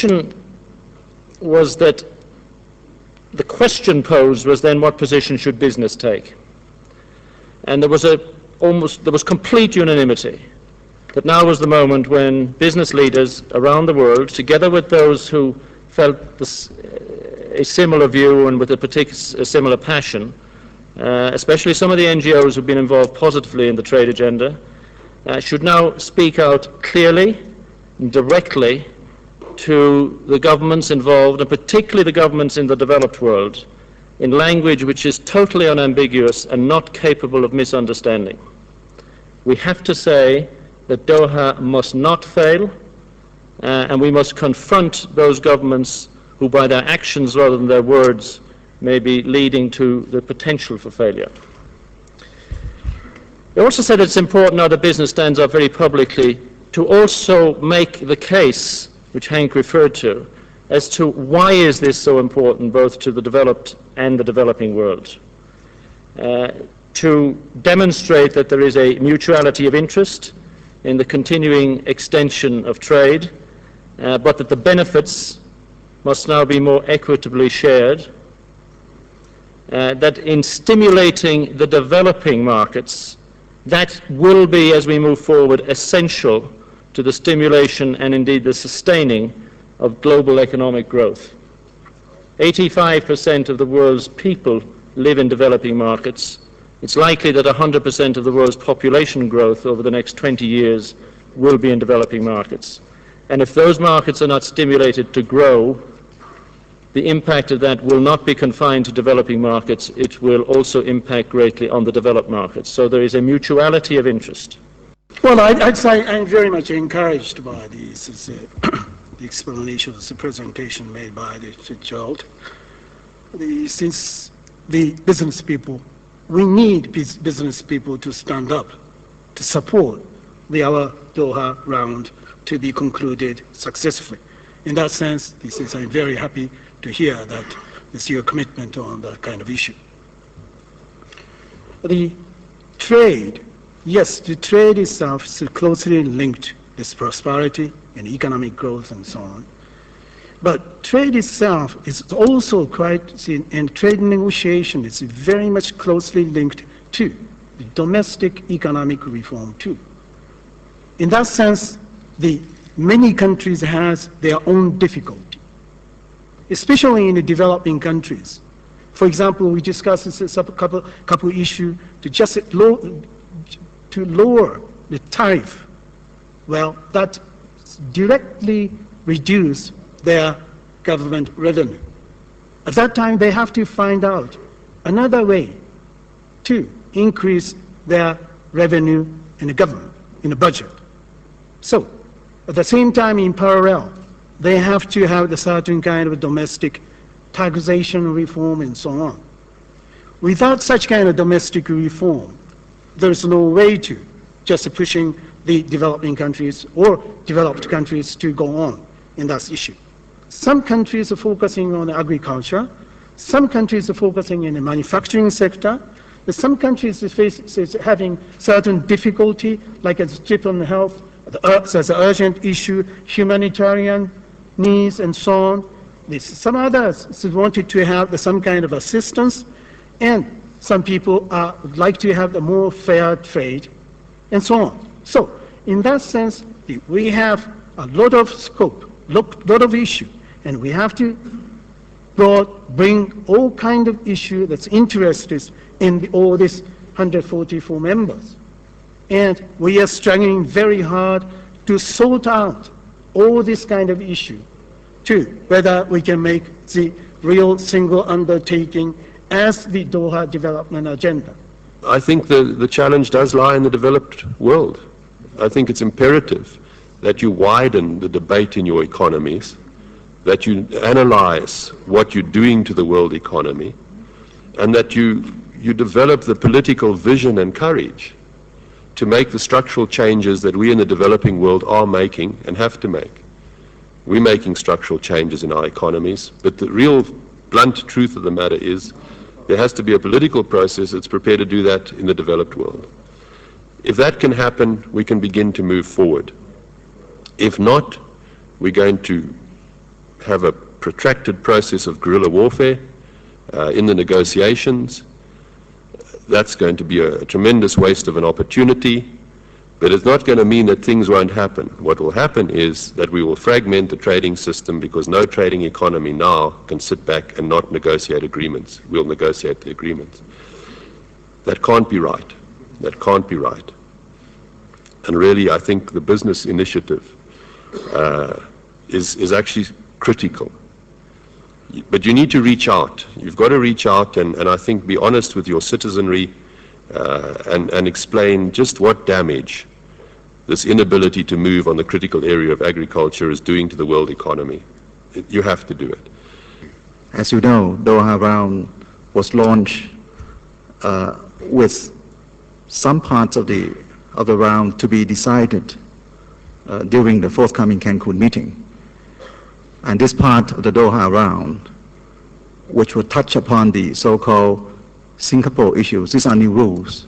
question was that the question posed was then what position should business take? And there was complete unanimity that now was the moment when business leaders around the world, together with those who felt a similar view and with a similar passion, especially some of the NGOs who've been involved positively in the trade agenda, should now speak out clearly and directly to the governments involved, and particularly the governments in the developed world, in language which is totally unambiguous and not capable of misunderstanding. We have to say that Doha must not fail, and we must confront those governments who by their actions rather than their words may be leading to the potential for failure. They also said it's important now that business stands up very publicly to also make the case, which Hank referred to, as to why is this so important both to the developed and the developing world. To demonstrate that there is a mutuality of interest in the continuing extension of trade, but that the benefits must now be more equitably shared, that in stimulating the developing markets, that will be, as we move forward, essential to the stimulation and indeed the sustaining of global economic growth. 85% of the world's people live in developing markets. It's likely that 100% of the world's population growth over the next 20 years will be in developing markets. And if those markets are not stimulated to grow, the impact of that will not be confined to developing markets, it will also impact greatly on the developed markets. So there is a mutuality of interest. Well, I'd say I'm very much encouraged by these, the explanations, the presentation made by the child. Since the business people, we need business people to stand up, to support our Doha Round to be concluded successfully. In that sense, I'm very happy to hear that it's your commitment on that kind of issue. The trade, yes, the trade itself is closely linked with prosperity and economic growth and so on. But trade itself is also and trade negotiation is very much closely linked to the domestic economic reform too. In that sense, many countries has their own difficulty, especially in the developing countries. For example, we discussed a couple issues to lower the tariff. Well, that directly reduce their government revenue. At that time, they have to find out another way to increase their revenue in the government, in the budget. So, at the same time, in parallel, they have to have a certain kind of domestic taxation reform and so on. Without such kind of domestic reform, there's no way to just pushing the developing countries or developed countries to go on in that issue. Some countries are focusing on agriculture, some countries are focusing in the manufacturing sector, but some countries are having certain difficulty, like as children's health, as an urgent issue, humanitarian needs and so on. Some others wanted to have some kind of assistance, and some people would like to have a more fair trade, and so on. So, in that sense, we have a lot of scope, lot of issue, and we have to bring all kind of issue that's interested in all these 144 members. And we are struggling very hard to sort out all this kind of issue to whether we can make the real single undertaking as the Doha Development Agenda. I think the challenge does lie in the developed world. I think it's imperative that you widen the debate in your economies, that you analyze what you're doing to the world economy, and that you develop the political vision and courage to make the structural changes that we in the developing world are making and have to make. We're making structural changes in our economies, but the real blunt truth of the matter is there has to be a political process that's prepared to do that in the developed world. If that can happen, we can begin to move forward. If not, we're going to have a protracted process of guerrilla warfare in the negotiations. That's going to be a tremendous waste of an opportunity, but it's not going to mean that things won't happen. What will happen is that we will fragment the trading system because no trading economy now can sit back and not negotiate agreements. We'll negotiate the agreements. That can't be right. That can't be right. And really, I think the business initiative is actually critical. But you need to reach out. You've got to reach out and I think be honest with your citizenry and explain just what damage this inability to move on the critical area of agriculture is doing to the world economy. You have to do it. As you know, Doha Round was launched with some parts of the round to be decided during the forthcoming Cancun meeting. And this part of the Doha Round, which will touch upon the so-called Singapore issues, these are new rules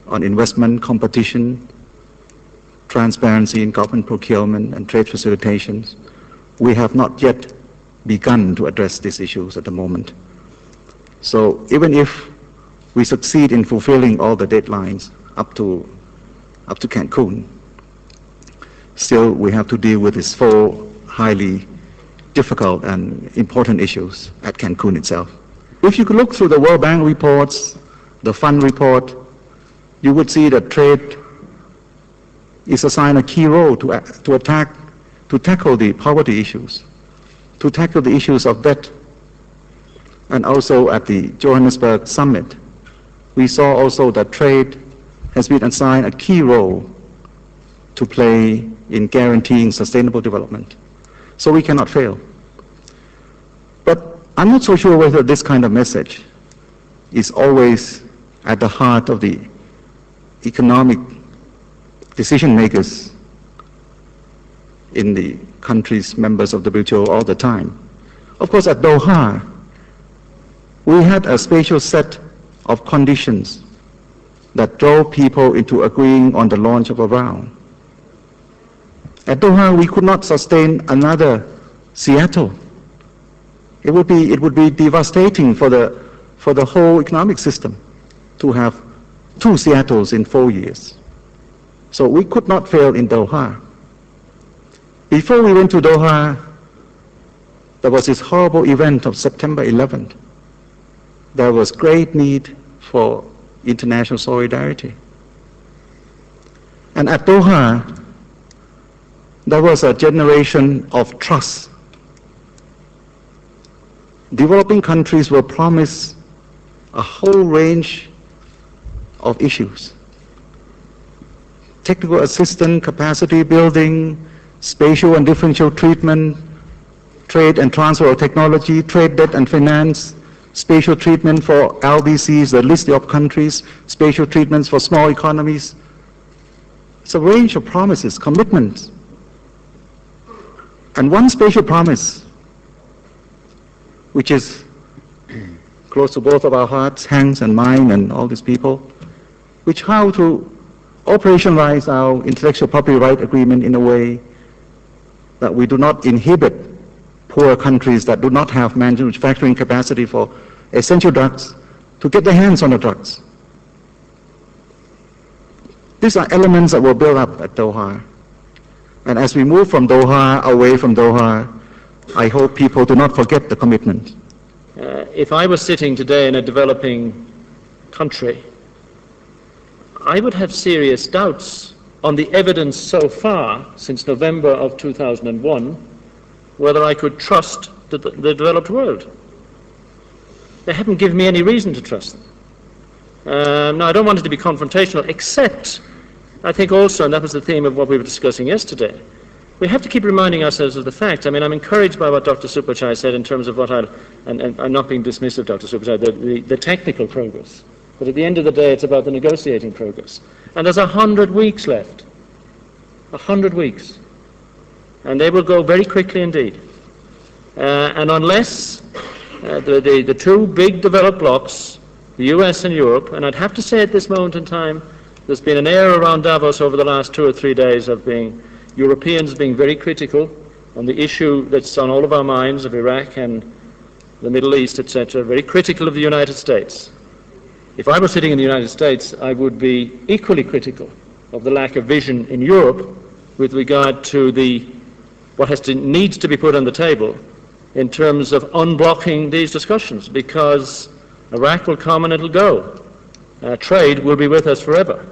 on investment, competition, transparency in government procurement and trade facilitations. We have not yet begun to address these issues at the moment. So even if we succeed in fulfilling all the deadlines up to Cancun, still we have to deal with these four highly difficult and important issues at Cancun itself. If you could look through the World Bank reports, the Fund report, you would see that trade is assigned a key role to tackle the poverty issues, to tackle the issues of debt. And also at the Johannesburg summit, we saw also that trade has been assigned a key role to play in guaranteeing sustainable development. So we cannot fail. But I'm not so sure whether this kind of message is always at the heart of the economic decision makers in the countries members of WTO all the time. Of course, at Doha, we had a special set of conditions that drove people into agreeing on the launch of a round. At Doha, we could not sustain another Seattle. It would be devastating for the whole economic system to have two Seattles in 4 years. So we could not fail in Doha. Before we went to Doha, there was this horrible event of September 11th. There was great need for international solidarity. And at Doha, there was a generation of trust. Developing countries were promised a whole range of issues. Technical assistance, capacity building, spatial and differential treatment, trade and transfer of technology, trade, debt and finance, spatial treatment for LDCs, the list of countries, spatial treatments for small economies. It's a range of promises, commitments. And one spatial promise, which is close to both of our hearts, Hank's and mine and all these people, which how to operationalize our intellectual property right agreement in a way that we do not inhibit poor countries that do not have manufacturing capacity for essential drugs to get their hands on the drugs. These are elements that were built up at Doha. And as we move from Doha, away from Doha, I hope people do not forget the commitment. If I was sitting today in a developing country, I would have serious doubts on the evidence so far since November of 2001, whether I could trust the developed world. They haven't given me any reason to trust them. Now, I don't want it to be confrontational, except I think also, and that was the theme of what we were discussing yesterday, we have to keep reminding ourselves of the fact. I mean, I'm encouraged by what Dr. Supachai said in terms of what and I'm not being dismissive, Dr. Supachai, the technical progress. But at the end of the day, it's about the negotiating progress. And there's 100 weeks left. 100 weeks. And they will go very quickly indeed. And unless the two big developed blocs, the US and Europe, and I'd have to say at this moment in time, there's been an air around Davos over the last 2 or 3 days of Europeans being very critical on the issue that's on all of our minds of Iraq and the Middle East, etc., very critical of the United States. If I were sitting in the United States, I would be equally critical of the lack of vision in Europe with regard to what needs to be put on the table in terms of unblocking these discussions, because Iraq will come and it'll go. Trade will be with us forever.